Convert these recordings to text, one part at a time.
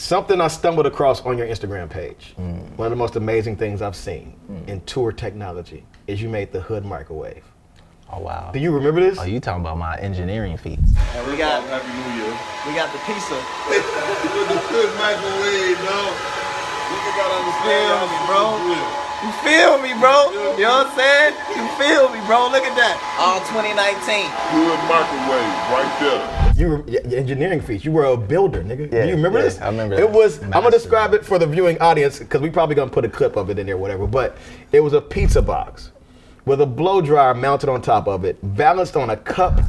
Something I stumbled across on your Instagram page. One of the most amazing things I've seen in tour technology is you made the hood microwave. Oh wow. Do you remember this? Oh, you talking about my engineering feats. And we got Happy New Year. we got the pizza. With the good microwave, dog. You gotta understand, Feel me, bro. You feel me, bro? You know what I'm saying? You feel me, bro? Look at that. All 2019. Good microwave, right there. You were your engineering feats. You were a builder, nigga. Yeah, Do you remember yeah, this? I remember It that. was. I'm gonna Master. describe it for the viewing audience because we probably gonna put a clip of it in there, whatever. But it was a pizza box with a blow dryer mounted on top of it, balanced on a cup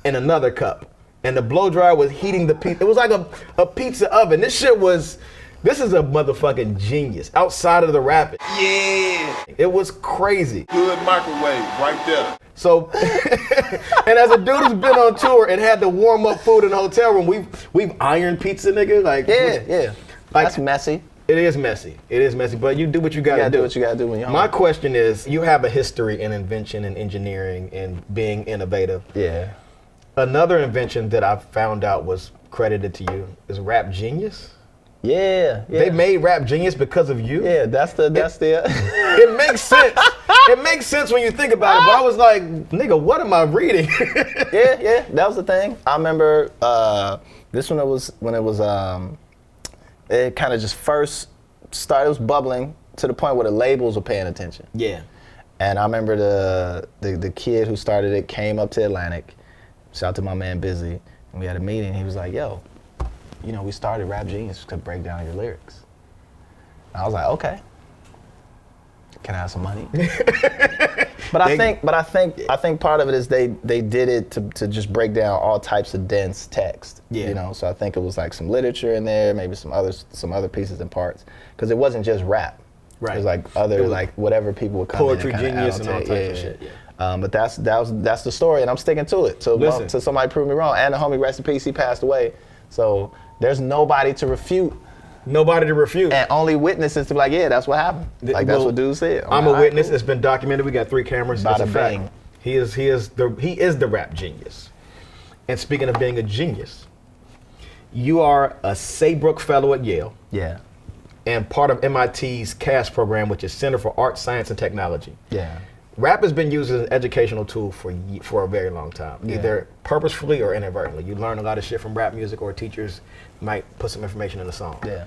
and another cup, and the blow dryer was heating the pizza. It was like a pizza oven. This shit was. This is a motherfucking genius. Outside of the rapping, Yeah. it was crazy. Good microwave, right there. So, and as a dude who's been on tour and had to warm up food in the hotel room, we've ironed pizza, nigga. Like, Yeah. Like, That's messy. It is messy. It is messy, but you do what you gotta You gotta do. do what you gotta do when you're My hungry. question is, you have a history in invention and engineering and being innovative. Yeah. Another invention that I found out was credited to you is Rap Genius. Yeah. They made Rap Genius because of you. Yeah, that's the It makes sense. It makes sense when you think about it, but I was like, nigga, what am I reading? yeah, that was the thing. I remember this one. It was when it kind of just first started. It was bubbling to the point where the labels were paying attention. Yeah. And I remember the kid who started it came up to Atlantic. Shout out to my man Busy, and we had a meeting. He was like, "Yo, you know, we started Rap Genius to break down your lyrics." And I was like, "Okay, can I have some money?" But I think part of it is they did it to just break down all types of dense text. Yeah. You know, so I think it was like some literature in there, maybe some other pieces and parts, because it wasn't just rap. Right. It was like other like whatever people would come Poetry in and kinda genius and all annotate. types of shit. Yeah. But that's the story, and I'm sticking to it. So Listen. till somebody prove me wrong, and the homie rest in peace, he passed away. So there's nobody to refute. Nobody to refute. And only witnesses to be like, yeah, that's what happened. Like that's Well, what dude said. I'm like, a "All right, witness. cool." It's been documented. We got 3 cameras. It's Bada a fact. bing. He is the Rap Genius. And speaking of being a genius, you are a Saybrook Fellow at Yale Yeah. and part of MIT's CAST program, which is Center for Art, Science, and Technology. Yeah. Rap has been used as an educational tool for a very long time, either purposefully or inadvertently. You learn a lot of shit from rap music, or teachers might put some information in the song. Yeah.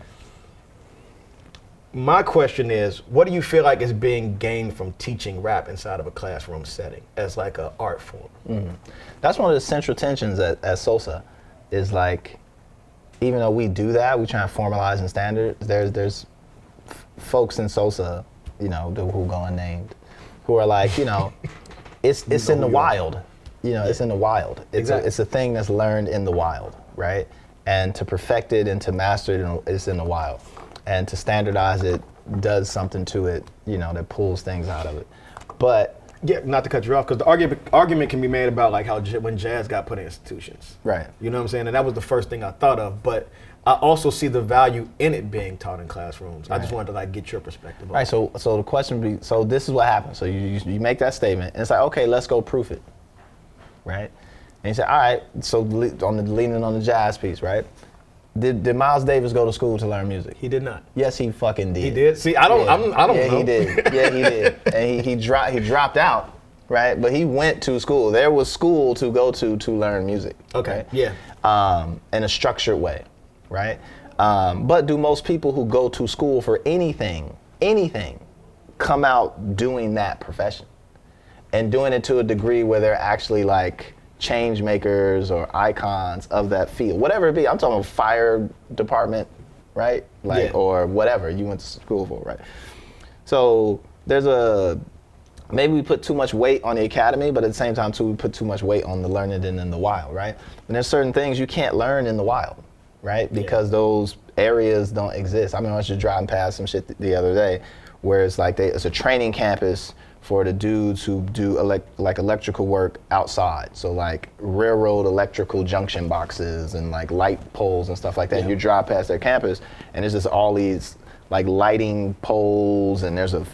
My question is, what do you feel like is being gained from teaching rap inside of a classroom setting as like an art form? That's one of the central tensions at SOSA, is like, even though we do that, we try and formalize and standards. There's folks in SOSA, you know, who go unnamed, who are like, you know, it's in the wild. You know, it's in the wild. It's a thing that's learned in the wild, right? And to perfect it and to master it, it's in the wild. And to standardize it does something to it, you know, that pulls things out of it. But Yeah, not to cut you off, because the argument can be made about like how when jazz got put in institutions. right. You know what I'm saying? And that was the first thing I thought of, but I also see the value in it being taught in classrooms. I just wanted to like get your perspective on Right, it. so the question would be, so this is what happens. So you make that statement, and it's like, okay, let's go proof it, right? And you say, all right, so leaning on the jazz piece, right? Did Miles Davis go to school to learn music? He did not. Yes, he fucking did. He did? See, I don't know. Yeah, he did. Yeah, he did. And he dropped out, right? But he went to school. There was school to go to learn music. Okay, right? yeah. In a structured way, right? But do most people who go to school for anything, come out doing that profession? And doing it to a degree where they're actually like change makers or icons of that field, whatever it be. I'm talking about fire department, right? Like, Yeah. or whatever you went to school for, right? So maybe we put too much weight on the academy, but at the same time too, we put too much weight on the learning and in the wild, right? And there's certain things you can't learn in the wild, right? Because those areas don't exist. I mean, I was just driving past some shit the other day where it's like it's a training campus for the dudes who do electrical work outside. So like railroad electrical junction boxes and like light poles and stuff like that. Yeah. And you drive past their campus and there's just all these like lighting poles, and there's a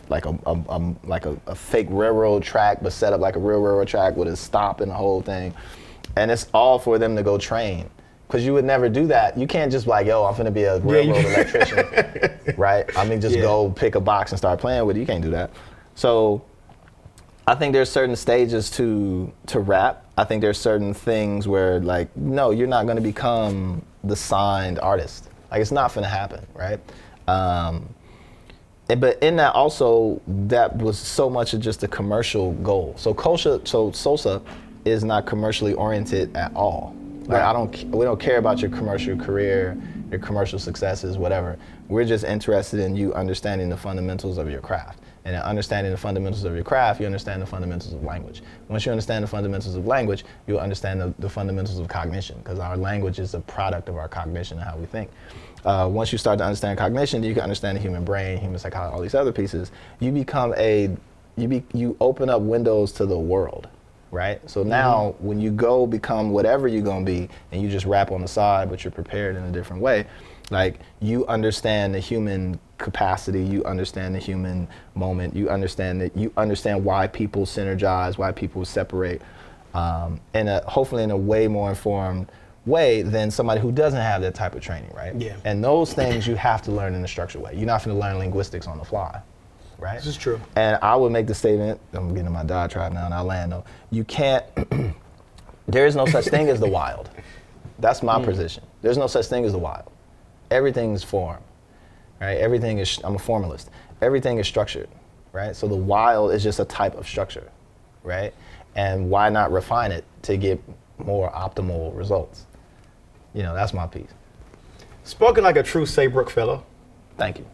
fake railroad track but set up like a real railroad track with a stop and the whole thing. And it's all for them to go train Because you would never do that. You can't just be like, yo, I'm finna be a railroad electrician, right? I mean, just go pick a box and start playing with it. You can't do that. So I think there's certain stages to rap. I think there's certain things where, like, no, you're not gonna become the signed artist. Like, it's not finna happen, right? But in that also, that was so much of just a commercial goal. So Sosa is not commercially oriented at all. Like, we don't care about your commercial career, your commercial successes, whatever. We're just interested in you understanding the fundamentals of your craft. And in understanding the fundamentals of your craft, you understand the fundamentals of language. Once you understand the fundamentals of language, you'll understand the fundamentals of cognition, because our language is a product of our cognition and how we think. Once you start to understand cognition, you can understand the human brain, human psychology, all these other pieces. You become you open up windows to the world, right? So now when you go become whatever you're gonna be, and you just rap on the side, but you're prepared in a different way, like, you understand the human capacity, you understand the human moment, you understand why people synergize, why people separate, hopefully in a way more informed way than somebody who doesn't have that type of training, right? Yeah. And those things you have to learn in a structured way. You're not going to learn linguistics on the fly, right? This is true. And I would make the statement, I'm getting in my diatribe now and I'll land though, you can't, there is no such thing as the wild. That's my position. There's no such thing as the wild. Everything is form, right? Everything is, I'm a formalist. Everything is structured, right? So the wild is just a type of structure, right? And why not refine it to get more optimal results? You know, that's my piece. Spoken like a true Saybrook fellow. Thank you.